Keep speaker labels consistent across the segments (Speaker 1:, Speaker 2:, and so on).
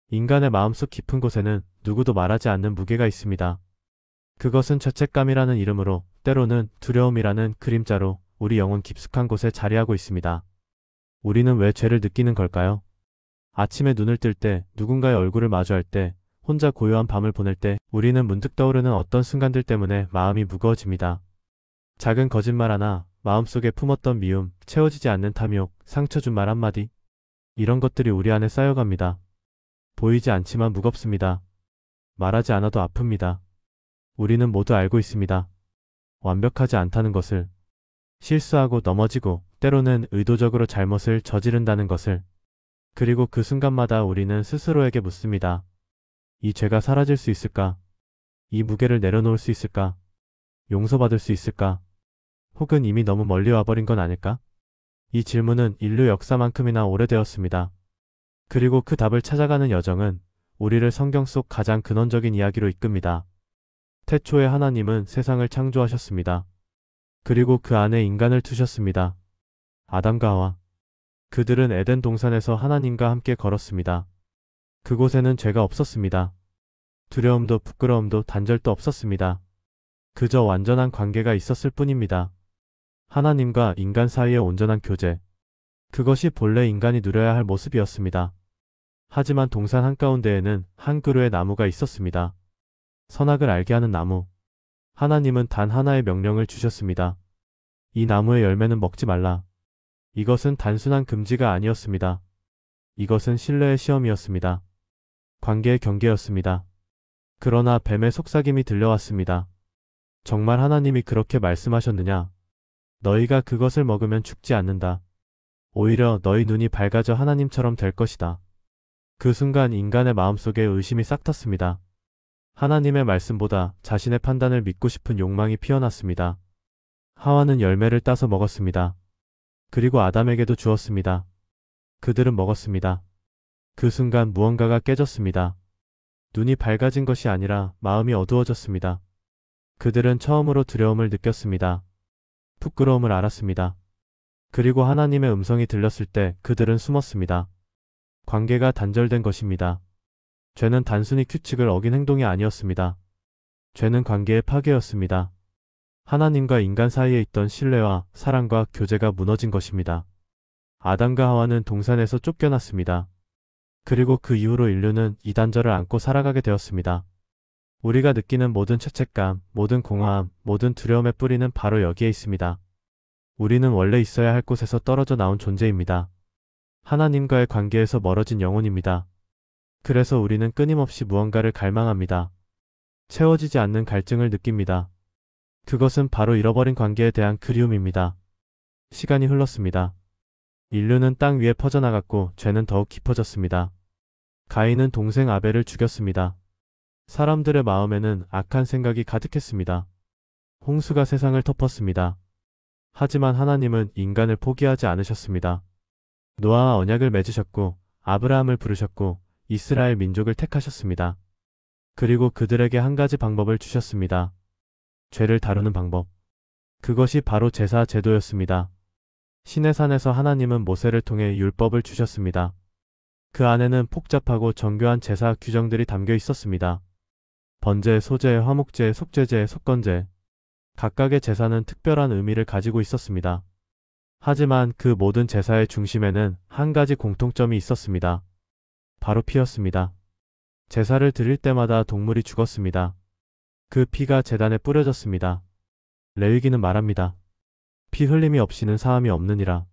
Speaker 1: 인간의 마음속 깊은 곳에는 누구도 말하지 않는 무게가 있습니다. 그것은 죄책감이라는 이름으로, 때로는 두려움이라는 그림자로 우리 영혼 깊숙한 곳에 자리하고 있습니다. 우리는 왜 죄를 느끼는 걸까요? 아침에 눈을 뜰 때, 누군가의 얼굴을 마주할 때, 혼자 고요한 밤을 보낼 때, 우리는 문득 떠오르는 어떤 순간들 때문에 마음이 무거워집니다. 작은 거짓말 하나, 마음속에 품었던 미움, 채워지지 않는 탐욕, 상처 준 말 한마디. 이런 것들이 우리 안에 쌓여갑니다. 보이지 않지만 무겁습니다. 말하지 않아도 아픕니다. 우리는 모두 알고 있습니다. 완벽하지 않다는 것을, 실수하고 넘어지고, 때로는 의도적으로 잘못을 저지른다는 것을. 그리고 그 순간마다 우리는 스스로에게 묻습니다. 이 죄가 사라질 수 있을까? 이 무게를 내려놓을 수 있을까? 용서받을 수 있을까? 혹은 이미 너무 멀리 와버린 건 아닐까? 이 질문은 인류 역사만큼이나 오래되었습니다. 그리고 그 답을 찾아가는 여정은 우리를 성경 속 가장 근원적인 이야기로 이끕니다. 태초에 하나님은 세상을 창조하셨습니다. 그리고 그 안에 인간을 두셨습니다. 아담과 하와. 그들은 에덴 동산에서 하나님과 함께 걸었습니다. 그곳에는 죄가 없었습니다. 두려움도 부끄러움도 단절도 없었습니다. 그저 완전한 관계가 있었을 뿐입니다. 하나님과 인간 사이의 온전한 교제. 그것이 본래 인간이 누려야 할 모습이었습니다. 하지만 동산 한가운데에는 한 그루의 나무가 있었습니다. 선악을 알게 하는 나무. 하나님은 단 하나의 명령을 주셨습니다. 이 나무의 열매는 먹지 말라. 이것은 단순한 금지가 아니었습니다. 이것은 신뢰의 시험이었습니다. 관계의 경계였습니다. 그러나 뱀의 속삭임이 들려왔습니다. 정말 하나님이 그렇게 말씀하셨느냐? 너희가 그것을 먹으면 죽지 않는다. 오히려 너희 눈이 밝아져 하나님처럼 될 것이다. 그 순간 인간의 마음속에 의심이 싹 텄습니다. 하나님의 말씀보다 자신의 판단을 믿고 싶은 욕망이 피어났습니다. 하와는 열매를 따서 먹었습니다. 그리고 아담에게도 주었습니다. 그들은 먹었습니다. 그 순간 무언가가 깨졌습니다. 눈이 밝아진 것이 아니라 마음이 어두워졌습니다. 그들은 처음으로 두려움을 느꼈습니다. 부끄러움을 알았습니다. 그리고 하나님의 음성이 들렸을 때 그들은 숨었습니다. 관계가 단절된 것입니다. 죄는 단순히 규칙을 어긴 행동이 아니었습니다. 죄는 관계의 파괴였습니다. 하나님과 인간 사이에 있던 신뢰와 사랑과 교제가 무너진 것입니다. 아담과 하와는 동산에서 쫓겨났습니다. 그리고 그 이후로 인류는 이 단절을 안고 살아가게 되었습니다. 우리가 느끼는 모든 죄책감, 모든 공허함, 모든 두려움의 뿌리는 바로 여기에 있습니다. 우리는 원래 있어야 할 곳에서 떨어져 나온 존재입니다. 하나님과의 관계에서 멀어진 영혼입니다. 그래서 우리는 끊임없이 무언가를 갈망합니다. 채워지지 않는 갈증을 느낍니다. 그것은 바로 잃어버린 관계에 대한 그리움입니다. 시간이 흘렀습니다. 인류는 땅 위에 퍼져나갔고 죄는 더욱 깊어졌습니다. 가인은 동생 아벨을 죽였습니다. 사람들의 마음에는 악한 생각이 가득했습니다. 홍수가 세상을 덮었습니다. 하지만 하나님은 인간을 포기하지 않으셨습니다. 노아와 언약을 맺으셨고 아브라함을 부르셨고 이스라엘 민족을 택하셨습니다. 그리고 그들에게 한 가지 방법을 주셨습니다. 죄를 다루는 방법. 그것이 바로 제사 제도였습니다. 시내산에서 하나님은 모세를 통해 율법을 주셨습니다. 그 안에는 복잡하고 정교한 제사 규정들이 담겨 있었습니다. 번제, 소제, 화목제, 속죄제, 속건제. 각각의 제사는 특별한 의미를 가지고 있었습니다. 하지만 그 모든 제사의 중심에는 한 가지 공통점이 있었습니다. 바로 피였습니다. 제사를 드릴 때마다 동물이 죽었습니다. 그 피가 제단에 뿌려졌습니다. 레위기는 말합니다. 피 흘림이 없이는 사함이 없느니라.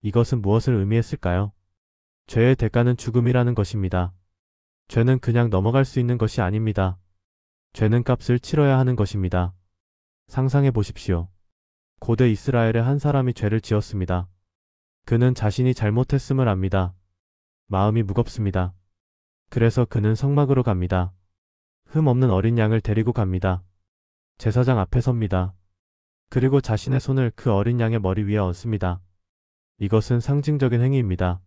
Speaker 1: 이것은 무엇을 의미했을까요? 죄의 대가는 죽음이라는 것입니다. 죄는 그냥 넘어갈 수 있는 것이 아닙니다. 죄는 값을 치러야 하는 것입니다. 상상해 보십시오. 고대 이스라엘의 한 사람이 죄를 지었습니다. 그는 자신이 잘못했음을 압니다. 마음이 무겁습니다. 그래서 그는 성막으로 갑니다. 흠 없는 어린 양을 데리고 갑니다. 제사장 앞에 섭니다. 그리고 자신의 손을 그 어린 양의 머리 위에 얹습니다. 이것은 상징적인 행위입니다.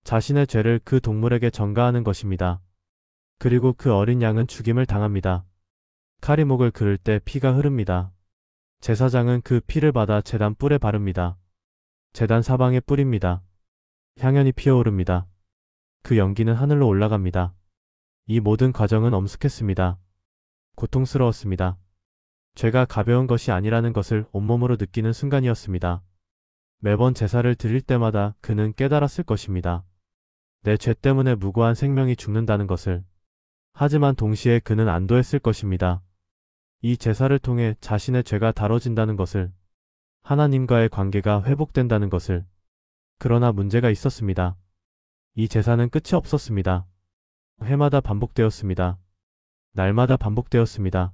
Speaker 1: 자신의 죄를 그 동물에게 전가하는 것입니다. 그리고 그 어린 양은 죽임을 당합니다. 칼이 목을 그을 때 피가 흐릅니다. 제사장은 그 피를 받아 제단 뿔에 바릅니다. 제단 사방에 뿌립니다. 향연이 피어오릅니다. 그 연기는 하늘로 올라갑니다. 이 모든 과정은 엄숙했습니다. 고통스러웠습니다. 죄가 가벼운 것이 아니라는 것을 온몸으로 느끼는 순간이었습니다. 매번 제사를 드릴 때마다 그는 깨달았을 것입니다. 내 죄 때문에 무고한 생명이 죽는다는 것을. 하지만 동시에 그는 안도했을 것입니다. 이 제사를 통해 자신의 죄가 다뤄진다는 것을. 하나님과의 관계가 회복된다는 것을. 그러나 문제가 있었습니다. 이 제사는 끝이 없었습니다. 해마다 반복되었습니다. 날마다 반복되었습니다.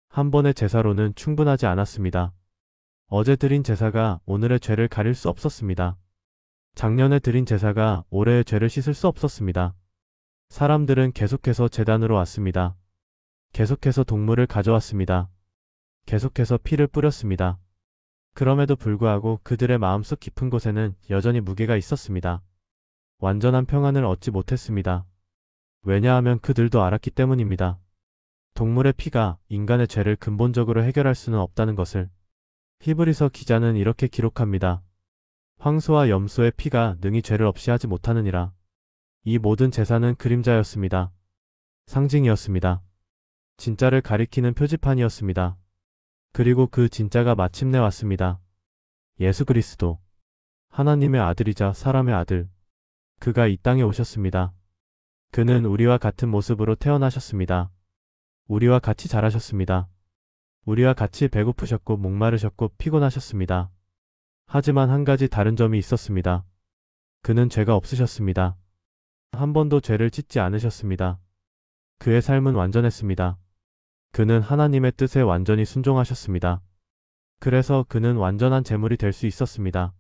Speaker 1: 한 번의 제사로는 충분하지 않았습니다. 어제 드린 제사가 오늘의 죄를 가릴 수 없었습니다. 작년에 드린 제사가 올해의 죄를 씻을 수 없었습니다. 사람들은 계속해서 제단으로 왔습니다. 계속해서 동물을 가져왔습니다. 계속해서 피를 뿌렸습니다. 그럼에도 불구하고 그들의 마음속 깊은 곳에는 여전히 무게가 있었습니다. 완전한 평안을 얻지 못했습니다. 왜냐하면 그들도 알았기 때문입니다. 동물의 피가 인간의 죄를 근본적으로 해결할 수는 없다는 것을. 히브리서 기자는 이렇게 기록합니다. 황소와 염소의 피가 능히 죄를 없이 하지 못하느니라. 이 모든 제사는 그림자였습니다. 상징이었습니다. 진짜를 가리키는 표지판이었습니다. 그리고 그 진짜가 마침내 왔습니다. 예수 그리스도. 하나님의 아들이자 사람의 아들. 그가 이 땅에 오셨습니다. 그는 우리와 같은 모습으로 태어나셨습니다. 우리와 같이 자라셨습니다. 우리와 같이 배고프셨고 목마르셨고 피곤하셨습니다. 하지만 한 가지 다른 점이 있었습니다. 그는 죄가 없으셨습니다. 한 번도 죄를 짓지 않으셨습니다. 그의 삶은 완전했습니다. 그는 하나님의 뜻에 완전히 순종하셨습니다. 그래서 그는 완전한 제물이 될 수 있었습니다.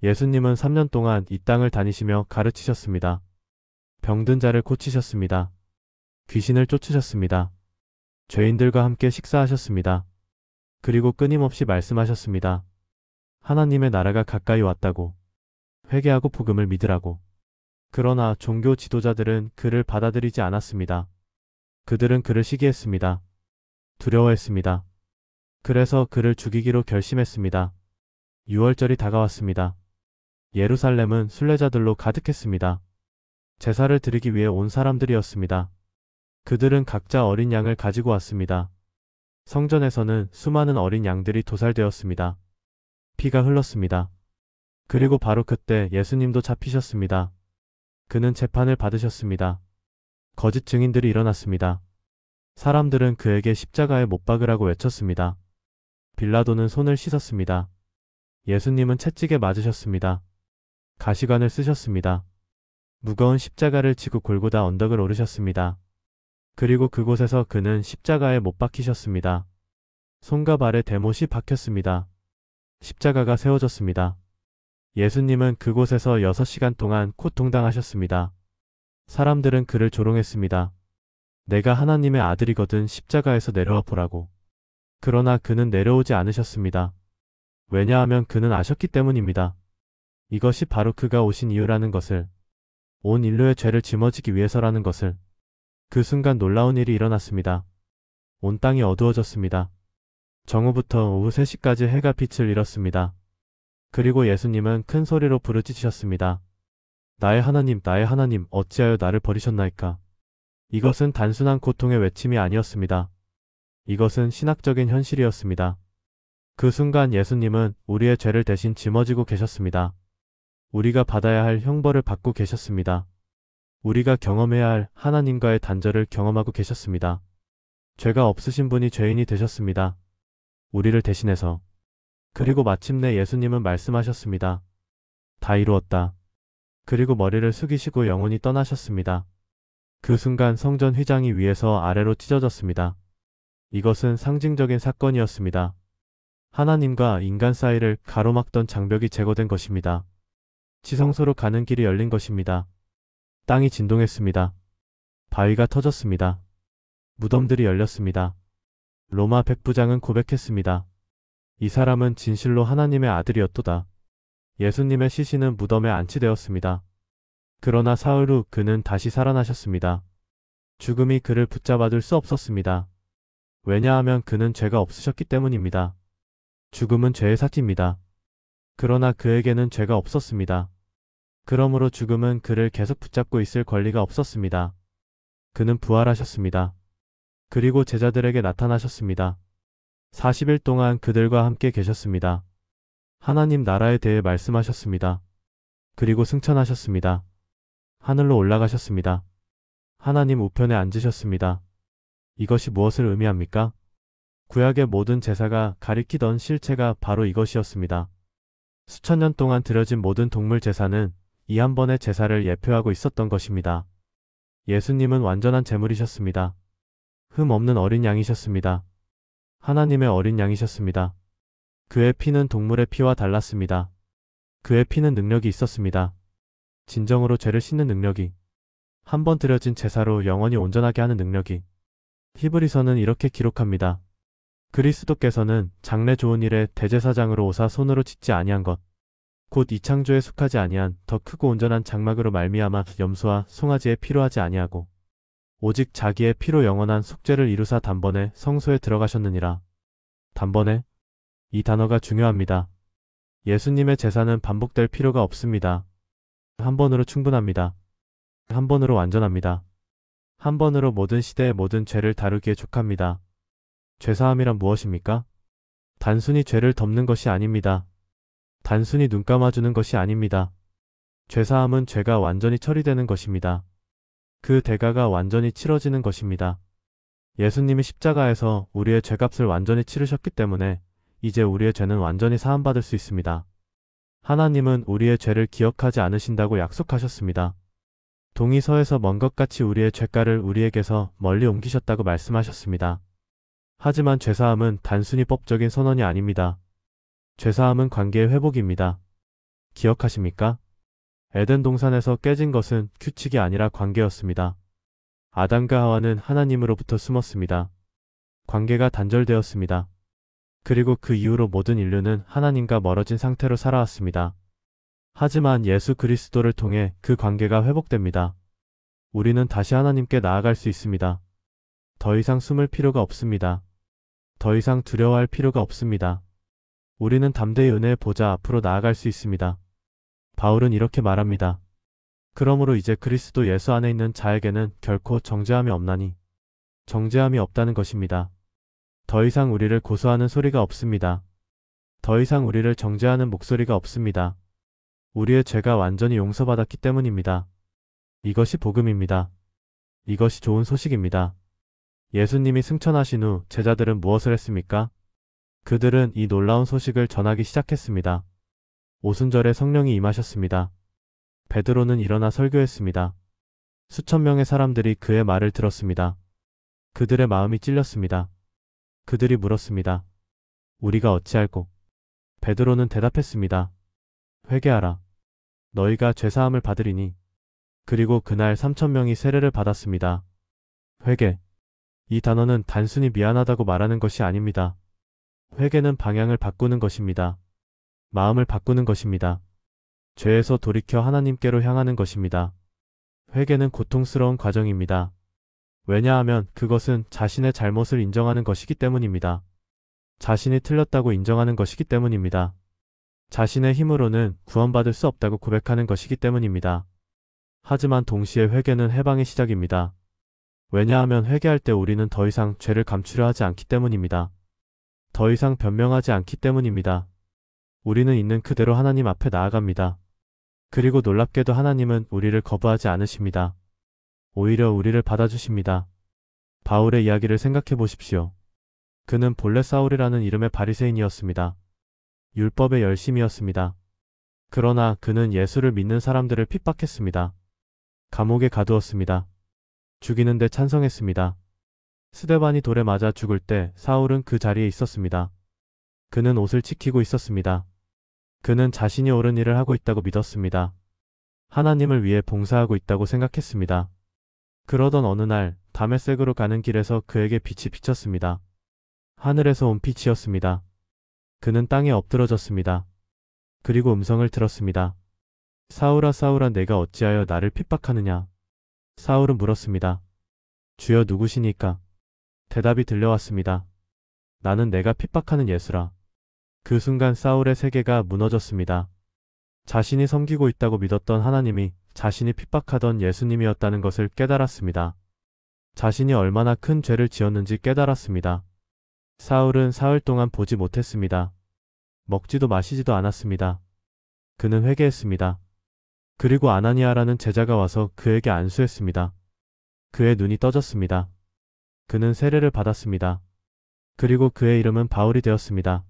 Speaker 1: 예수님은 3년 동안 이 땅을 다니시며 가르치셨습니다. 병든 자를 고치셨습니다. 귀신을 쫓으셨습니다. 죄인들과 함께 식사하셨습니다. 그리고 끊임없이 말씀하셨습니다. 하나님의 나라가 가까이 왔다고. 회개하고 복음을 믿으라고. 그러나 종교 지도자들은 그를 받아들이지 않았습니다. 그들은 그를 시기했습니다. 두려워했습니다. 그래서 그를 죽이기로 결심했습니다. 6월절이 다가왔습니다. 예루살렘은 순례자들로 가득했습니다. 제사를 드리기 위해 온 사람들이었습니다. 그들은 각자 어린 양을 가지고 왔습니다. 성전에서는 수많은 어린 양들이 도살되었습니다. 피가 흘렀습니다. 그리고 바로 그때 예수님도 잡히셨습니다. 그는 재판을 받으셨습니다. 거짓 증인들이 일어났습니다. 사람들은 그에게 십자가에 못 박으라고 외쳤습니다. 빌라도는 손을 씻었습니다. 예수님은 채찍에 맞으셨습니다. 가시관을 쓰셨습니다. 무거운 십자가를 지고 골고다 언덕을 오르셨습니다. 그리고 그곳에서 그는 십자가에 못 박히셨습니다. 손과 발에 대못이 박혔습니다. 십자가가 세워졌습니다. 예수님은 그곳에서 6시간 동안 고통당하셨습니다. 사람들은 그를 조롱했습니다. 내가 하나님의 아들이거든 십자가에서 내려와 보라고. 그러나 그는 내려오지 않으셨습니다. 왜냐하면 그는 아셨기 때문입니다. 이것이 바로 그가 오신 이유라는 것을. 온 인류의 죄를 짊어지기 위해서라는 것을. 그 순간 놀라운 일이 일어났습니다. 온 땅이 어두워졌습니다. 정오부터 오후 3시까지 해가 빛을 잃었습니다. 그리고 예수님은 큰 소리로 부르짖으셨습니다. 나의 하나님, 어찌하여 나를 버리셨나이까? 이것은 단순한 고통의 외침이 아니었습니다. 이것은 신학적인 현실이었습니다. 그 순간 예수님은 우리의 죄를 대신 짊어지고 계셨습니다. 우리가 받아야 할 형벌을 받고 계셨습니다. 우리가 경험해야 할 하나님과의 단절을 경험하고 계셨습니다. 죄가 없으신 분이 죄인이 되셨습니다. 우리를 대신해서. 그리고 마침내 예수님은 말씀하셨습니다. 다 이루었다. 그리고 머리를 숙이시고 영원히 떠나셨습니다. 그 순간 성전 휘장이 위에서 아래로 찢어졌습니다. 이것은 상징적인 사건이었습니다. 하나님과 인간 사이를 가로막던 장벽이 제거된 것입니다. 지성소로 가는 길이 열린 것입니다. 땅이 진동했습니다. 바위가 터졌습니다. 무덤들이 열렸습니다. 로마 백부장은 고백했습니다. 이 사람은 진실로 하나님의 아들이었도다. 예수님의 시신은 무덤에 안치되었습니다. 그러나 사흘 후 그는 다시 살아나셨습니다. 죽음이 그를 붙잡아둘 수 없었습니다. 왜냐하면 그는 죄가 없으셨기 때문입니다. 죽음은 죄의 삭기입니다. 그러나 그에게는 죄가 없었습니다. 그러므로 죽음은 그를 계속 붙잡고 있을 권리가 없었습니다. 그는 부활하셨습니다. 그리고 제자들에게 나타나셨습니다. 40일 동안 그들과 함께 계셨습니다. 하나님 나라에 대해 말씀하셨습니다. 그리고 승천하셨습니다. 하늘로 올라가셨습니다. 하나님 우편에 앉으셨습니다. 이것이 무엇을 의미합니까? 구약의 모든 제사가 가리키던 실체가 바로 이것이었습니다. 수천 년 동안 드려진 모든 동물 제사는 이 한 번의 제사를 예표하고 있었던 것입니다. 예수님은 완전한 제물이셨습니다. 흠 없는 어린 양이셨습니다. 하나님의 어린 양이셨습니다. 그의 피는 동물의 피와 달랐습니다. 그의 피는 능력이 있었습니다. 진정으로 죄를 씻는 능력이, 한 번 드려진 제사로 영원히 온전하게 하는 능력이. 히브리서는 이렇게 기록합니다. 그리스도께서는 장래 좋은 일에 대제사장으로 오사 손으로 짓지 아니한 것, 곧 이 창조에 속하지 아니한 더 크고 온전한 장막으로 말미암아 염소와 송아지에 피로 하지 아니하고 오직 자기의 피로 영원한 속죄를 이루사 단번에 성소에 들어가셨느니라. 단번에? 이 단어가 중요합니다. 예수님의 제사는 반복될 필요가 없습니다. 한 번으로 충분합니다. 한 번으로 완전합니다. 한 번으로 모든 시대의 모든 죄를 다루기에 족합니다. 죄사함이란 무엇입니까? 단순히 죄를 덮는 것이 아닙니다. 단순히 눈 감아주는 것이 아닙니다. 죄사함은 죄가 완전히 처리되는 것입니다. 그 대가가 완전히 치러지는 것입니다. 예수님이 십자가에서 우리의 죄값을 완전히 치르셨기 때문에 이제 우리의 죄는 완전히 사함받을 수 있습니다. 하나님은 우리의 죄를 기억하지 않으신다고 약속하셨습니다. 동이서에서 먼 것 같이 우리의 죄가를 우리에게서 멀리 옮기셨다고 말씀하셨습니다. 하지만 죄사함은 단순히 법적인 선언이 아닙니다. 죄사함은 관계의 회복입니다. 기억하십니까? 에덴 동산에서 깨진 것은 규칙이 아니라 관계였습니다. 아담과 하와는 하나님으로부터 숨었습니다. 관계가 단절되었습니다. 그리고 그 이후로 모든 인류는 하나님과 멀어진 상태로 살아왔습니다. 하지만 예수 그리스도를 통해 그 관계가 회복됩니다. 우리는 다시 하나님께 나아갈 수 있습니다. 더 이상 숨을 필요가 없습니다. 더 이상 두려워할 필요가 없습니다. 우리는 담대히 은혜의 보좌 앞으로 나아갈 수 있습니다. 바울은 이렇게 말합니다. 그러므로 이제 그리스도 예수 안에 있는 자에게는 결코 정죄함이 없나니, 정죄함이 없다는 것입니다. 더 이상 우리를 고소하는 소리가 없습니다. 더 이상 우리를 정죄하는 목소리가 없습니다. 우리의 죄가 완전히 용서받았기 때문입니다. 이것이 복음입니다. 이것이 좋은 소식입니다. 예수님이 승천하신 후 제자들은 무엇을 했습니까? 그들은 이 놀라운 소식을 전하기 시작했습니다. 오순절에 성령이 임하셨습니다. 베드로는 일어나 설교했습니다. 수천 명의 사람들이 그의 말을 들었습니다. 그들의 마음이 찔렸습니다. 그들이 물었습니다. 우리가 어찌할꼬? 베드로는 대답했습니다. 회개하라. 너희가 죄사함을 받으리니. 그리고 그날 3,000명이 세례를 받았습니다. 회개. 이 단어는 단순히 미안하다고 말하는 것이 아닙니다. 회개는 방향을 바꾸는 것입니다. 마음을 바꾸는 것입니다. 죄에서 돌이켜 하나님께로 향하는 것입니다. 회개는 고통스러운 과정입니다. 왜냐하면 그것은 자신의 잘못을 인정하는 것이기 때문입니다. 자신이 틀렸다고 인정하는 것이기 때문입니다. 자신의 힘으로는 구원받을 수 없다고 고백하는 것이기 때문입니다. 하지만 동시에 회개는 해방의 시작입니다. 왜냐하면 회개할 때 우리는 더 이상 죄를 감추려 하지 않기 때문입니다. 더 이상 변명하지 않기 때문입니다. 우리는 있는 그대로 하나님 앞에 나아갑니다. 그리고 놀랍게도 하나님은 우리를 거부하지 않으십니다. 오히려 우리를 받아주십니다. 바울의 이야기를 생각해 보십시오. 그는 본래 사울이라는 이름의 바리새인이었습니다. 율법의 열심이었습니다. 그러나 그는 예수를 믿는 사람들을 핍박했습니다. 감옥에 가두었습니다. 죽이는데 찬성했습니다. 스데반이 돌에 맞아 죽을 때 사울은 그 자리에 있었습니다. 그는 옷을 지키고 있었습니다. 그는 자신이 옳은 일을 하고 있다고 믿었습니다. 하나님을 위해 봉사하고 있다고 생각했습니다. 그러던 어느 날 다메섹으로 가는 길에서 그에게 빛이 비쳤습니다. 하늘에서 온 빛이었습니다. 그는 땅에 엎드러졌습니다. 그리고 음성을 들었습니다. 사울아 사울아 내가 어찌하여 나를 핍박하느냐? 사울은 물었습니다. 주여 누구시니까? 대답이 들려왔습니다. 나는 내가 핍박하는 예수라. 그 순간 사울의 세계가 무너졌습니다. 자신이 섬기고 있다고 믿었던 하나님이 자신이 핍박하던 예수님이었다는 것을 깨달았습니다. 자신이 얼마나 큰 죄를 지었는지 깨달았습니다. 사울은 사흘 동안 보지 못했습니다. 먹지도 마시지도 않았습니다. 그는 회개했습니다. 그리고 아나니아라는 제자가 와서 그에게 안수했습니다. 그의 눈이 떠졌습니다. 그는 세례를 받았습니다. 그리고 그의 이름은 바울이 되었습니다.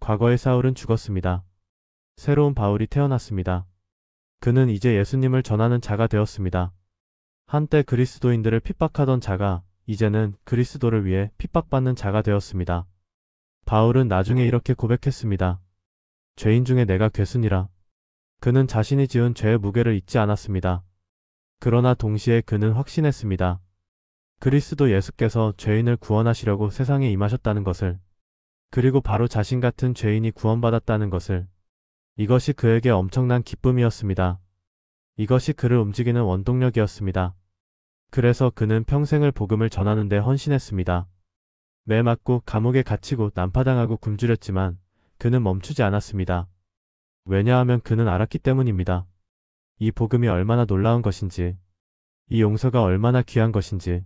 Speaker 1: 과거의 사울은 죽었습니다. 새로운 바울이 태어났습니다. 그는 이제 예수님을 전하는 자가 되었습니다. 한때 그리스도인들을 핍박하던 자가 이제는 그리스도를 위해 핍박받는 자가 되었습니다. 바울은 나중에 이렇게 고백했습니다. 죄인 중에 내가 괴순이라. 그는 자신이 지은 죄의 무게를 잊지 않았습니다. 그러나 동시에 그는 확신했습니다. 그리스도 예수께서 죄인을 구원하시려고 세상에 임하셨다는 것을, 그리고 바로 자신 같은 죄인이 구원받았다는 것을. 이것이 그에게 엄청난 기쁨이었습니다. 이것이 그를 움직이는 원동력이었습니다. 그래서 그는 평생을 복음을 전하는 데 헌신했습니다. 매 맞고 감옥에 갇히고 난파당하고 굶주렸지만 그는 멈추지 않았습니다. 왜냐하면 그는 알았기 때문입니다. 이 복음이 얼마나 놀라운 것인지, 이 용서가 얼마나 귀한 것인지.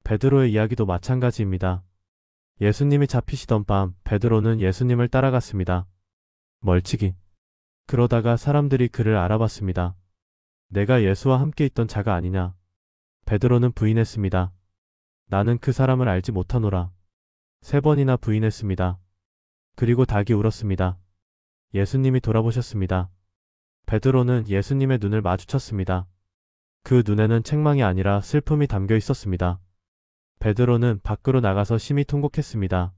Speaker 1: 베드로의 이야기도 마찬가지입니다. 예수님이 잡히시던 밤 베드로는 예수님을 따라갔습니다. 멀찍이. 그러다가 사람들이 그를 알아봤습니다. 내가 예수와 함께 있던 자가 아니냐. 베드로는 부인했습니다. 나는 그 사람을 알지 못하노라. 3번이나 부인했습니다. 그리고 닭이 울었습니다. 예수님이 돌아보셨습니다. 베드로는 예수님의 눈을 마주쳤습니다. 그 눈에는 책망이 아니라 슬픔이 담겨 있었습니다. 베드로는 밖으로 나가서 심히 통곡했습니다.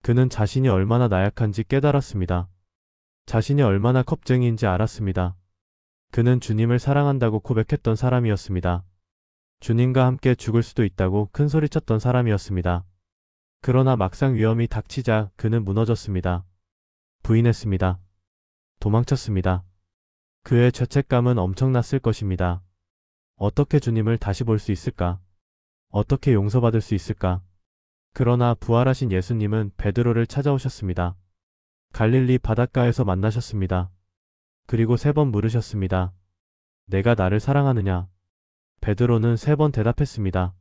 Speaker 1: 그는 자신이 얼마나 나약한지 깨달았습니다. 자신이 얼마나 겁쟁이인지 알았습니다. 그는 주님을 사랑한다고 고백했던 사람이었습니다. 주님과 함께 죽을 수도 있다고 큰소리쳤던 사람이었습니다. 그러나 막상 위험이 닥치자 그는 무너졌습니다. 부인했습니다. 도망쳤습니다. 그의 죄책감은 엄청났을 것입니다. 어떻게 주님을 다시 볼 수 있을까? 어떻게 용서받을 수 있을까? 그러나 부활하신 예수님은 베드로를 찾아오셨습니다. 갈릴리 바닷가에서 만나셨습니다. 그리고 3번 물으셨습니다. 내가 나를 사랑하느냐? 베드로는 3번 대답했습니다.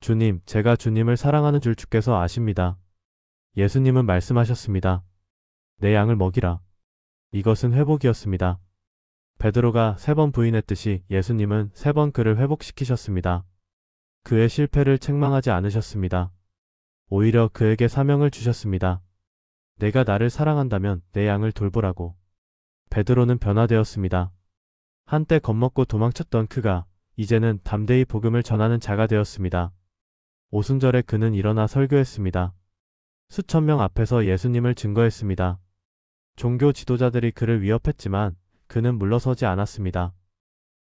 Speaker 1: 주님, 제가 주님을 사랑하는 줄 주께서 아십니다. 예수님은 말씀하셨습니다. 내 양을 먹이라. 이것은 회복이었습니다. 베드로가 3번 부인했듯이 예수님은 3번 그를 회복시키셨습니다. 그의 실패를 책망하지 않으셨습니다. 오히려 그에게 사명을 주셨습니다. 내가 나를 사랑한다면 내 양을 돌보라고. 베드로는 변화되었습니다. 한때 겁먹고 도망쳤던 그가 이제는 담대히 복음을 전하는 자가 되었습니다. 오순절에 그는 일어나 설교했습니다. 수천 명 앞에서 예수님을 증거했습니다. 종교 지도자들이 그를 위협했지만 그는 물러서지 않았습니다.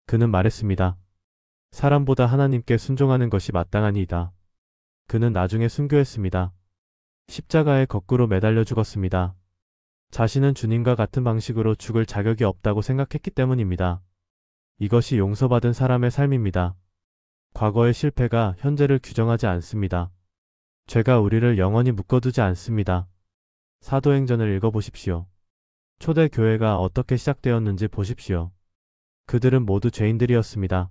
Speaker 1: 그는 말했습니다. 사람보다 하나님께 순종하는 것이 마땅하니이다. 그는 나중에 순교했습니다. 십자가에 거꾸로 매달려 죽었습니다. 자신은 주님과 같은 방식으로 죽을 자격이 없다고 생각했기 때문입니다. 이것이 용서받은 사람의 삶입니다. 과거의 실패가 현재를 규정하지 않습니다. 죄가 우리를 영원히 묶어두지 않습니다. 사도행전을 읽어보십시오. 초대 교회가 어떻게 시작되었는지 보십시오. 그들은 모두 죄인들이었습니다.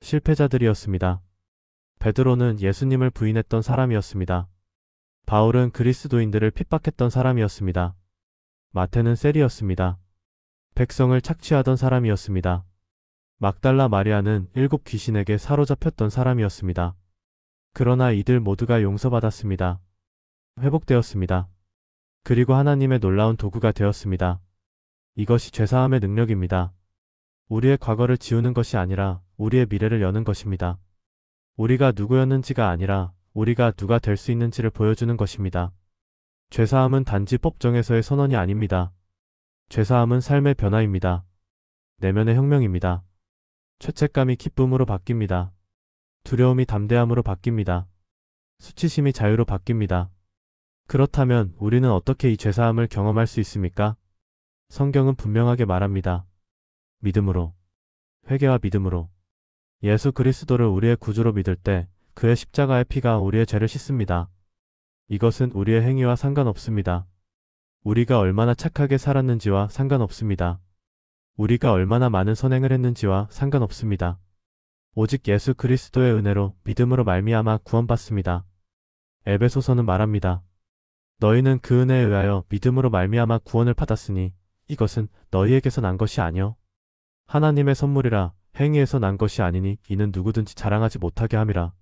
Speaker 1: 실패자들이었습니다. 베드로는 예수님을 부인했던 사람이었습니다. 바울은 그리스도인들을 핍박했던 사람이었습니다. 마태는 셀이었습니다. 백성을 착취하던 사람이었습니다. 막달라 마리아는 7 귀신에게 사로잡혔던 사람이었습니다. 그러나 이들 모두가 용서받았습니다. 회복되었습니다. 그리고 하나님의 놀라운 도구가 되었습니다. 이것이 죄사함의 능력입니다. 우리의 과거를 지우는 것이 아니라 우리의 미래를 여는 것입니다. 우리가 누구였는지가 아니라 우리가 누가 될 수 있는지를 보여주는 것입니다. 죄사함은 단지 법정에서의 선언이 아닙니다. 죄사함은 삶의 변화입니다. 내면의 혁명입니다. 죄책감이 기쁨으로 바뀝니다. 두려움이 담대함으로 바뀝니다. 수치심이 자유로 바뀝니다. 그렇다면 우리는 어떻게 이 죄사함을 경험할 수 있습니까? 성경은 분명하게 말합니다. 믿음으로. 회개와 믿음으로. 예수 그리스도를 우리의 구주로 믿을 때 그의 십자가의 피가 우리의 죄를 씻습니다. 이것은 우리의 행위와 상관없습니다. 우리가 얼마나 착하게 살았는지와 상관없습니다. 우리가 얼마나 많은 선행을 했는지와 상관없습니다. 오직 예수 그리스도의 은혜로 믿음으로 말미암아 구원받습니다. 에베소서는 말합니다. 너희는 그 은혜에 의하여 믿음으로 말미암아 구원을 받았으니 이것은 너희에게서 난 것이 아니요 하나님의 선물이라. 행위에서 난 것이 아니니 이는 누구든지 자랑하지 못하게 함이라.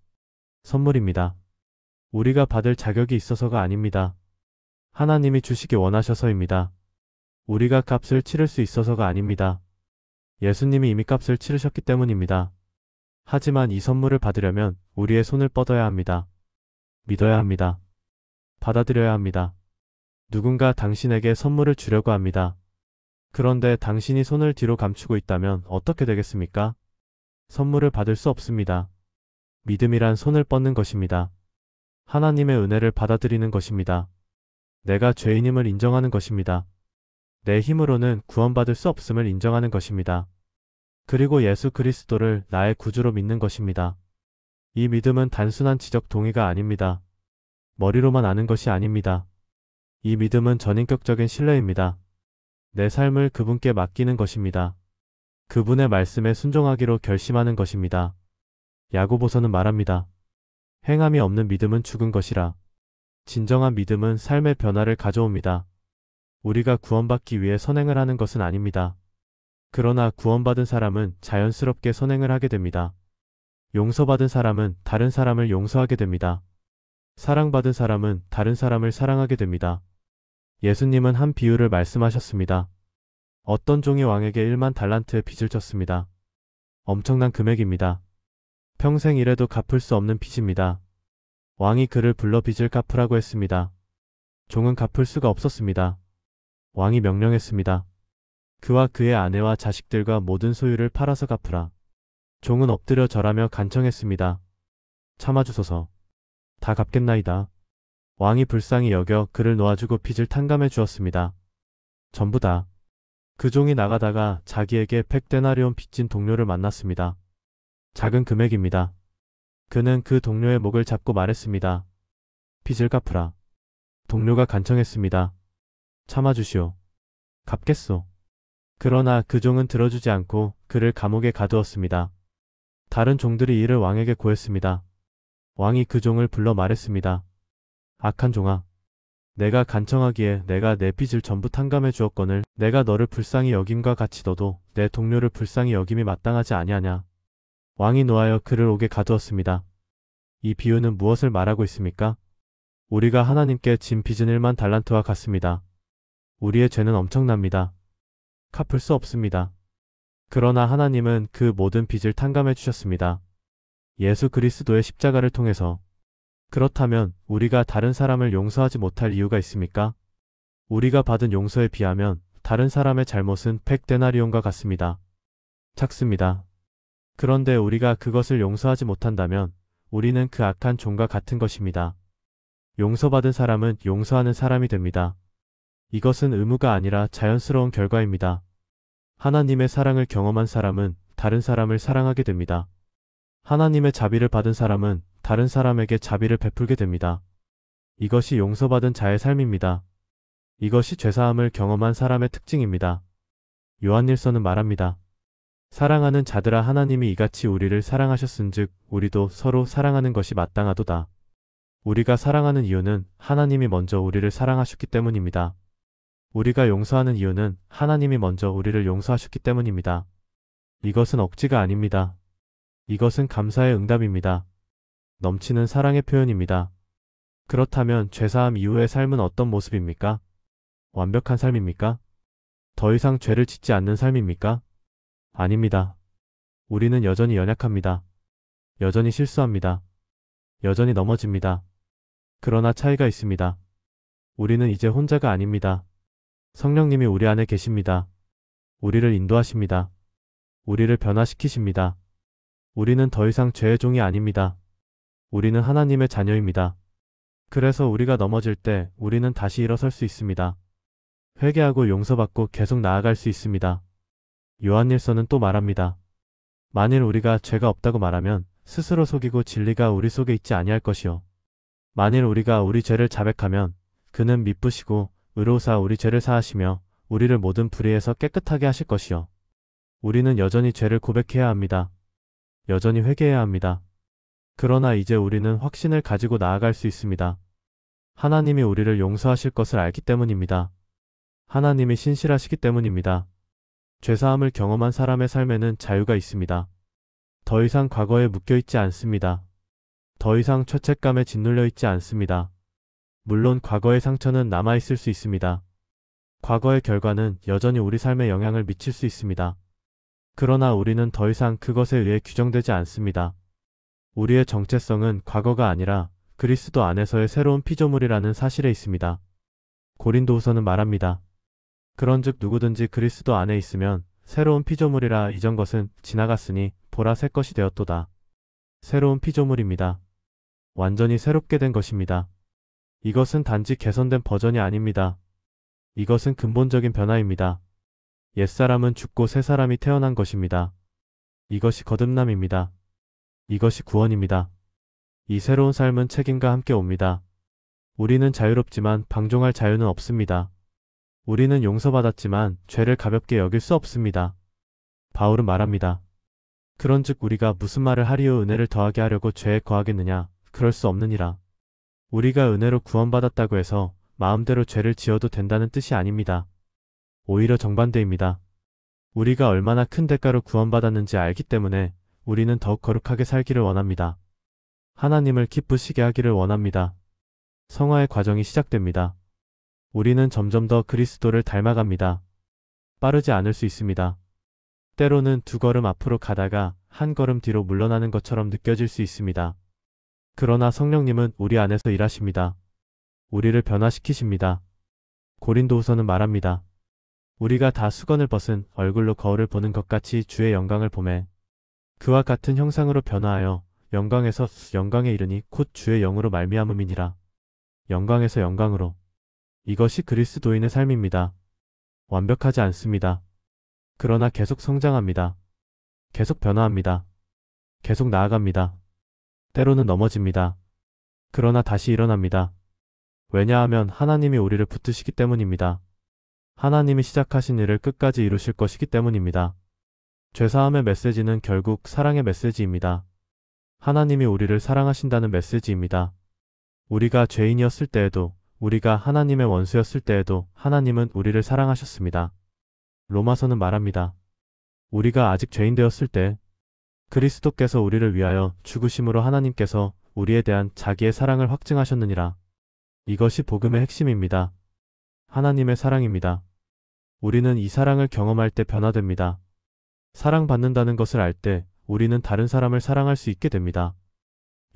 Speaker 1: 선물입니다. 우리가 받을 자격이 있어서가 아닙니다. 하나님이 주시기 원하셔서입니다. 우리가 값을 치를 수 있어서가 아닙니다. 예수님이 이미 값을 치르셨기 때문입니다. 하지만 이 선물을 받으려면 우리의 손을 뻗어야 합니다. 믿어야 합니다. 받아들여야 합니다. 누군가 당신에게 선물을 주려고 합니다. 그런데 당신이 손을 뒤로 감추고 있다면 어떻게 되겠습니까? 선물을 받을 수 없습니다. 믿음이란 손을 뻗는 것입니다. 하나님의 은혜를 받아들이는 것입니다. 내가 죄인임을 인정하는 것입니다. 내 힘으로는 구원받을 수 없음을 인정하는 것입니다. 그리고 예수 그리스도를 나의 구주로 믿는 것입니다. 이 믿음은 단순한 지적 동의가 아닙니다. 머리로만 아는 것이 아닙니다. 이 믿음은 전인격적인 신뢰입니다. 내 삶을 그분께 맡기는 것입니다. 그분의 말씀에 순종하기로 결심하는 것입니다. 야고보서는 말합니다. 행함이 없는 믿음은 죽은 것이라. 진정한 믿음은 삶의 변화를 가져옵니다. 우리가 구원받기 위해 선행을 하는 것은 아닙니다. 그러나 구원받은 사람은 자연스럽게 선행을 하게 됩니다. 용서받은 사람은 다른 사람을 용서하게 됩니다. 사랑받은 사람은 다른 사람을 사랑하게 됩니다. 예수님은 한 비유를 말씀하셨습니다. 어떤 종이 왕에게 1만 달란트의 빚을 졌습니다. 엄청난 금액입니다. 평생 일해도 갚을 수 없는 빚입니다. 왕이 그를 불러 빚을 갚으라고 했습니다. 종은 갚을 수가 없었습니다. 왕이 명령했습니다. 그와 그의 아내와 자식들과 모든 소유를 팔아서 갚으라. 종은 엎드려 절하며 간청했습니다. 참아주소서. 다 갚겠나이다. 왕이 불쌍히 여겨 그를 놓아주고 빚을 탕감해 주었습니다. 전부 다. 그 종이 나가다가 자기에게 100데나리온 빚진 동료를 만났습니다. 작은 금액입니다. 그는 그 동료의 목을 잡고 말했습니다. 빚을 갚으라. 동료가 간청했습니다. 참아주시오. 갚겠소. 그러나 그 종은 들어주지 않고 그를 감옥에 가두었습니다. 다른 종들이 이를 왕에게 고했습니다. 왕이 그 종을 불러 말했습니다. 악한 종아, 내가 간청하기에 내가 내 빚을 전부 탕감해 주었거늘 내가 너를 불쌍히 여김과 같이 너도 내 동료를 불쌍히 여김이 마땅하지 아니하냐. 왕이 노하여 그를 옥에 가두었습니다. 이 비유는 무엇을 말하고 있습니까? 우리가 하나님께 진 빚은 1만 달란트와 같습니다. 우리의 죄는 엄청납니다. 갚을 수 없습니다. 그러나 하나님은 그 모든 빚을 탕감해 주셨습니다. 예수 그리스도의 십자가를 통해서. 그렇다면 우리가 다른 사람을 용서하지 못할 이유가 있습니까? 우리가 받은 용서에 비하면 다른 사람의 잘못은 100데나리온과 같습니다. 작습니다. 그런데 우리가 그것을 용서하지 못한다면 우리는 그 악한 종과 같은 것입니다. 용서받은 사람은 용서하는 사람이 됩니다. 이것은 의무가 아니라 자연스러운 결과입니다. 하나님의 사랑을 경험한 사람은 다른 사람을 사랑하게 됩니다. 하나님의 자비를 받은 사람은 다른 사람에게 자비를 베풀게 됩니다. 이것이 용서받은 자의 삶입니다. 이것이 죄사함을 경험한 사람의 특징입니다. 요한일서는 말합니다. 사랑하는 자들아 하나님이 이같이 우리를 사랑하셨은즉 우리도 서로 사랑하는 것이 마땅하도다. 우리가 사랑하는 이유는 하나님이 먼저 우리를 사랑하셨기 때문입니다. 우리가 용서하는 이유는 하나님이 먼저 우리를 용서하셨기 때문입니다. 이것은 억지가 아닙니다. 이것은 감사의 응답입니다. 넘치는 사랑의 표현입니다. 그렇다면 죄사함 이후의 삶은 어떤 모습입니까? 완벽한 삶입니까? 더 이상 죄를 짓지 않는 삶입니까? 아닙니다. 우리는 여전히 연약합니다. 여전히 실수합니다. 여전히 넘어집니다. 그러나 차이가 있습니다. 우리는 이제 혼자가 아닙니다. 성령님이 우리 안에 계십니다. 우리를 인도하십니다. 우리를 변화시키십니다. 우리는 더 이상 죄의 종이 아닙니다. 우리는 하나님의 자녀입니다. 그래서 우리가 넘어질 때 우리는 다시 일어설 수 있습니다. 회개하고 용서받고 계속 나아갈 수 있습니다. 요한일서는 또 말합니다. 만일 우리가 죄가 없다고 말하면 스스로 속이고 진리가 우리 속에 있지 아니할 것이요. 만일 우리가 우리 죄를 자백하면 그는 미쁘시고 의로우사 우리 죄를 사하시며 우리를 모든 불의에서 깨끗하게 하실 것이요. 우리는 여전히 죄를 고백해야 합니다. 여전히 회개해야 합니다. 그러나 이제 우리는 확신을 가지고 나아갈 수 있습니다. 하나님이 우리를 용서하실 것을 알기 때문입니다. 하나님이 신실하시기 때문입니다. 죄사함을 경험한 사람의 삶에는 자유가 있습니다. 더 이상 과거에 묶여있지 않습니다. 더 이상 죄책감에 짓눌려 있지 않습니다. 물론 과거의 상처는 남아있을 수 있습니다. 과거의 결과는 여전히 우리 삶에 영향을 미칠 수 있습니다. 그러나 우리는 더 이상 그것에 의해 규정되지 않습니다. 우리의 정체성은 과거가 아니라 그리스도 안에서의 새로운 피조물이라는 사실에 있습니다. 고린도후서는 말합니다. 그런즉 누구든지 그리스도 안에 있으면 새로운 피조물이라 이전 것은 지나갔으니 보라 새 것이 되었도다. 새로운 피조물입니다. 완전히 새롭게 된 것입니다. 이것은 단지 개선된 버전이 아닙니다. 이것은 근본적인 변화입니다. 옛사람은 죽고 새 사람이 태어난 것입니다. 이것이 거듭남입니다. 이것이 구원입니다. 이 새로운 삶은 책임과 함께 옵니다. 우리는 자유롭지만 방종할 자유는 없습니다. 우리는 용서받았지만 죄를 가볍게 여길 수 없습니다. 바울은 말합니다. 그런즉 우리가 무슨 말을 하리요 은혜를 더하게 하려고 죄에 거하겠느냐? 그럴 수 없느니라. 우리가 은혜로 구원받았다고 해서 마음대로 죄를 지어도 된다는 뜻이 아닙니다. 오히려 정반대입니다. 우리가 얼마나 큰 대가로 구원받았는지 알기 때문에 우리는 더욱 거룩하게 살기를 원합니다. 하나님을 기쁘시게 하기를 원합니다. 성화의 과정이 시작됩니다. 우리는 점점 더 그리스도를 닮아갑니다. 빠르지 않을 수 있습니다. 때로는 2걸음 앞으로 가다가 1걸음 뒤로 물러나는 것처럼 느껴질 수 있습니다. 그러나 성령님은 우리 안에서 일하십니다. 우리를 변화시키십니다. 고린도후서는 말합니다. 우리가 다 수건을 벗은 얼굴로 거울을 보는 것 같이 주의 영광을 보매 그와 같은 형상으로 변화하여 영광에서 영광에 이르니 곧 주의 영으로 말미암음이니라. 영광에서 영광으로. 이것이 그리스도인의 삶입니다. 완벽하지 않습니다. 그러나 계속 성장합니다. 계속 변화합니다. 계속 나아갑니다. 때로는 넘어집니다. 그러나 다시 일어납니다. 왜냐하면 하나님이 우리를 붙드시기 때문입니다. 하나님이 시작하신 일을 끝까지 이루실 것이기 때문입니다. 죄사함의 메시지는 결국 사랑의 메시지입니다. 하나님이 우리를 사랑하신다는 메시지입니다. 우리가 죄인이었을 때에도, 우리가 하나님의 원수였을 때에도 하나님은 우리를 사랑하셨습니다. 로마서는 말합니다. 우리가 아직 죄인 되었을 때 그리스도께서 우리를 위하여 죽으심으로 하나님께서 우리에 대한 자기의 사랑을 확증하셨느니라. 이것이 복음의 핵심입니다. 하나님의 사랑입니다. 우리는 이 사랑을 경험할 때 변화됩니다. 사랑받는다는 것을 알 때 우리는 다른 사람을 사랑할 수 있게 됩니다.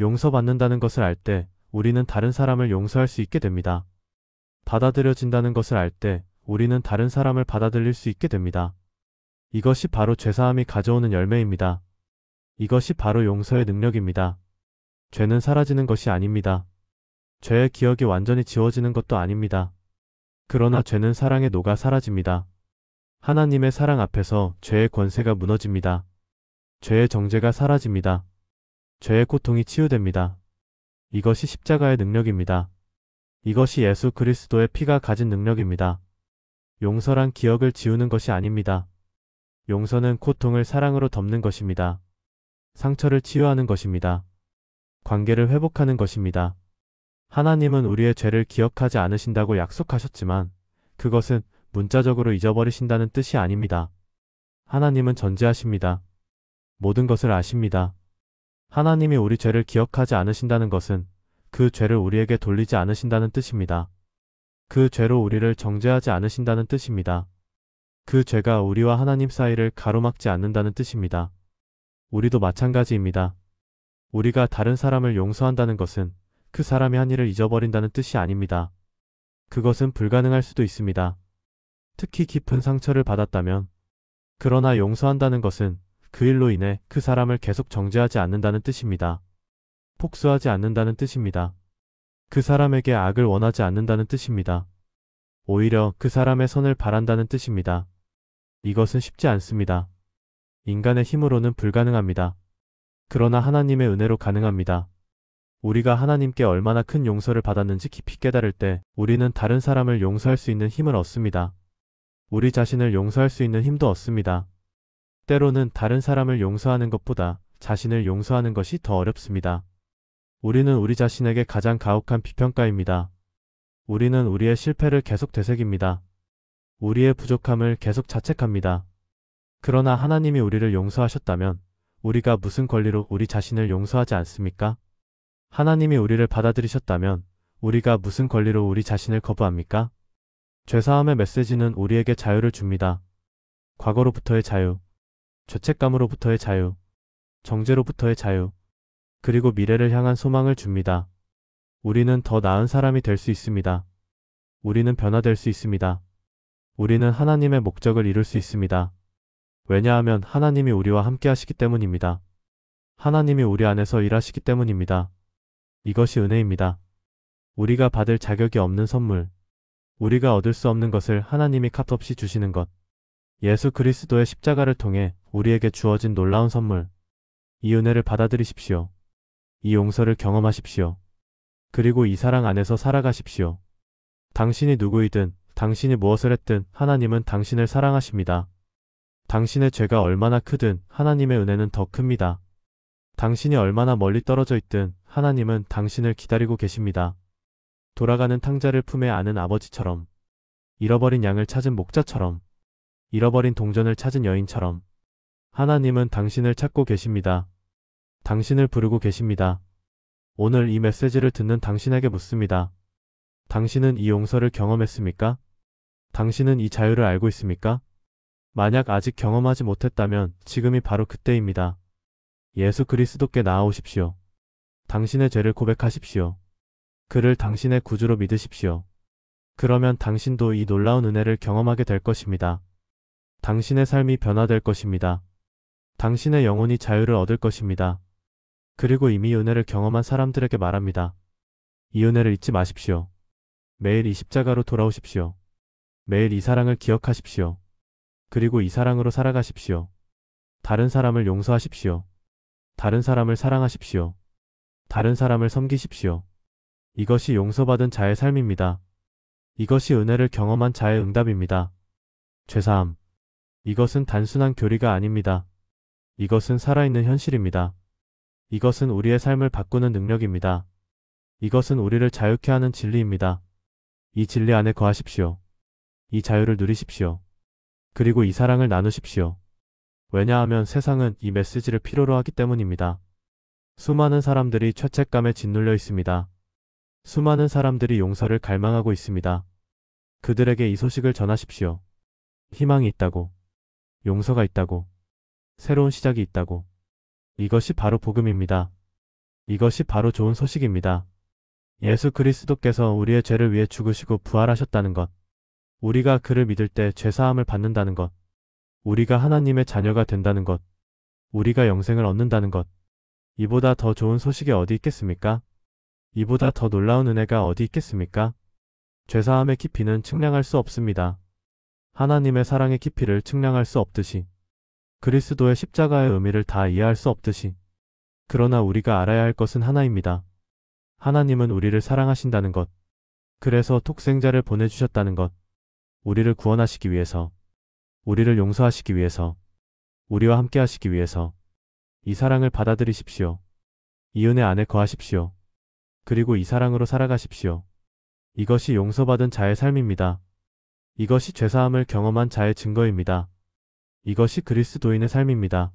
Speaker 1: 용서받는다는 것을 알 때 우리는 다른 사람을 용서할 수 있게 됩니다. 받아들여진다는 것을 알 때 우리는 다른 사람을 받아들일 수 있게 됩니다. 이것이 바로 죄사함이 가져오는 열매입니다. 이것이 바로 용서의 능력입니다. 죄는 사라지는 것이 아닙니다. 죄의 기억이 완전히 지워지는 것도 아닙니다. 그러나 죄는 사랑에 녹아 사라집니다. 하나님의 사랑 앞에서 죄의 권세가 무너집니다. 죄의 정죄가 사라집니다. 죄의 고통이 치유됩니다. 이것이 십자가의 능력입니다. 이것이 예수 그리스도의 피가 가진 능력입니다. 용서란 기억을 지우는 것이 아닙니다. 용서는 고통을 사랑으로 덮는 것입니다. 상처를 치유하는 것입니다. 관계를 회복하는 것입니다. 하나님은 우리의 죄를 기억하지 않으신다고 약속하셨지만 그것은 문자적으로 잊어버리신다는 뜻이 아닙니다. 하나님은 전지하십니다. 모든 것을 아십니다. 하나님이 우리 죄를 기억하지 않으신다는 것은 그 죄를 우리에게 돌리지 않으신다는 뜻입니다. 그 죄로 우리를 정죄하지 않으신다는 뜻입니다. 그 죄가 우리와 하나님 사이를 가로막지 않는다는 뜻입니다. 우리도 마찬가지입니다. 우리가 다른 사람을 용서한다는 것은 그 사람이 한 일을 잊어버린다는 뜻이 아닙니다. 그것은 불가능할 수도 있습니다. 특히 깊은 상처를 받았다면. 그러나 용서한다는 것은 그 일로 인해 그 사람을 계속 정죄하지 않는다는 뜻입니다. 복수하지 않는다는 뜻입니다. 그 사람에게 악을 원하지 않는다는 뜻입니다. 오히려 그 사람의 선을 바란다는 뜻입니다. 이것은 쉽지 않습니다. 인간의 힘으로는 불가능합니다. 그러나 하나님의 은혜로 가능합니다. 우리가 하나님께 얼마나 큰 용서를 받았는지 깊이 깨달을 때 우리는 다른 사람을 용서할 수 있는 힘을 얻습니다. 우리 자신을 용서할 수 있는 힘도 얻습니다. 때로는 다른 사람을 용서하는 것보다 자신을 용서하는 것이 더 어렵습니다. 우리는 우리 자신에게 가장 가혹한 비평가입니다. 우리는 우리의 실패를 계속 되새깁니다. 우리의 부족함을 계속 자책합니다. 그러나 하나님이 우리를 용서하셨다면 우리가 무슨 권리로 우리 자신을 용서하지 않습니까? 하나님이 우리를 받아들이셨다면 우리가 무슨 권리로 우리 자신을 거부합니까? 죄사함의 메시지는 우리에게 자유를 줍니다. 과거로부터의 자유, 죄책감으로부터의 자유, 정죄로부터의 자유, 그리고 미래를 향한 소망을 줍니다. 우리는 더 나은 사람이 될 수 있습니다. 우리는 변화될 수 있습니다. 우리는 하나님의 목적을 이룰 수 있습니다. 왜냐하면 하나님이 우리와 함께 하시기 때문입니다. 하나님이 우리 안에서 일하시기 때문입니다. 이것이 은혜입니다. 우리가 받을 자격이 없는 선물, 우리가 얻을 수 없는 것을 하나님이 값없이 주시는 것, 예수 그리스도의 십자가를 통해 우리에게 주어진 놀라운 선물, 이 은혜를 받아들이십시오. 이 용서를 경험하십시오. 그리고 이 사랑 안에서 살아가십시오. 당신이 누구이든 당신이 무엇을 했든 하나님은 당신을 사랑하십니다. 당신의 죄가 얼마나 크든 하나님의 은혜는 더 큽니다. 당신이 얼마나 멀리 떨어져 있든 하나님은 당신을 기다리고 계십니다. 돌아가는 탕자를 품에 안은 아버지처럼, 잃어버린 양을 찾은 목자처럼, 잃어버린 동전을 찾은 여인처럼 하나님은 당신을 찾고 계십니다. 당신을 부르고 계십니다. 오늘 이 메시지를 듣는 당신에게 묻습니다. 당신은 이 용서를 경험했습니까? 당신은 이 자유를 알고 있습니까? 만약 아직 경험하지 못했다면 지금이 바로 그때입니다. 예수 그리스도께 나아오십시오. 당신의 죄를 고백하십시오. 그를 당신의 구주로 믿으십시오. 그러면 당신도 이 놀라운 은혜를 경험하게 될 것입니다. 당신의 삶이 변화될 것입니다. 당신의 영혼이 자유를 얻을 것입니다. 그리고 이미 은혜를 경험한 사람들에게 말합니다. 이 은혜를 잊지 마십시오. 매일 이 십자가로 돌아오십시오. 매일 이 사랑을 기억하십시오. 그리고 이 사랑으로 살아가십시오. 다른 사람을 용서하십시오. 다른 사람을 사랑하십시오. 다른 사람을 섬기십시오. 이것이 용서받은 자의 삶입니다. 이것이 은혜를 경험한 자의 응답입니다. 죄사함. 이것은 단순한 교리가 아닙니다. 이것은 살아있는 현실입니다. 이것은 우리의 삶을 바꾸는 능력입니다. 이것은 우리를 자유케 하는 진리입니다. 이 진리 안에 거하십시오. 이 자유를 누리십시오. 그리고 이 사랑을 나누십시오. 왜냐하면 세상은 이 메시지를 필요로 하기 때문입니다. 수많은 사람들이 죄책감에 짓눌려 있습니다. 수많은 사람들이 용서를 갈망하고 있습니다. 그들에게 이 소식을 전하십시오. 희망이 있다고. 용서가 있다고. 새로운 시작이 있다고. 이것이 바로 복음입니다. 이것이 바로 좋은 소식입니다. 예수 그리스도께서 우리의 죄를 위해 죽으시고 부활하셨다는 것. 우리가 그를 믿을 때 죄사함을 받는다는 것. 우리가 하나님의 자녀가 된다는 것. 우리가 영생을 얻는다는 것. 이보다 더 좋은 소식이 어디 있겠습니까? 이보다 더 놀라운 은혜가 어디 있겠습니까? 죄사함의 깊이는 측량할 수 없습니다. 하나님의 사랑의 깊이를 측량할 수 없듯이, 그리스도의 십자가의 의미를 다 이해할 수 없듯이, 그러나 우리가 알아야 할 것은 하나입니다. 하나님은 우리를 사랑하신다는 것, 그래서 독생자를 보내주셨다는 것, 우리를 구원하시기 위해서, 우리를 용서하시기 위해서, 우리와 함께 하시기 위해서. 이 사랑을 받아들이십시오. 이 은혜 안에 거하십시오. 그리고 이 사랑으로 살아가십시오. 이것이 용서받은 자의 삶입니다. 이것이 죄사함을 경험한 자의 증거입니다. 이것이 그리스도인의 삶입니다.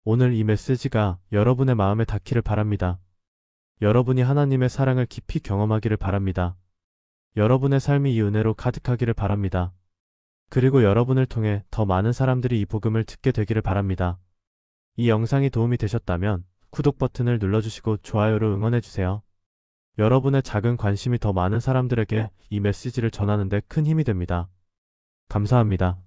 Speaker 1: 오늘 이 메시지가 여러분의 마음에 닿기를 바랍니다. 여러분이 하나님의 사랑을 깊이 경험하기를 바랍니다. 여러분의 삶이 이 은혜로 가득하기를 바랍니다. 그리고 여러분을 통해 더 많은 사람들이 이 복음을 듣게 되기를 바랍니다. 이 영상이 도움이 되셨다면 구독 버튼을 눌러주시고 좋아요로 응원해주세요. 여러분의 작은 관심이 더 많은 사람들에게 이 메시지를 전하는 데 큰 힘이 됩니다. 감사합니다.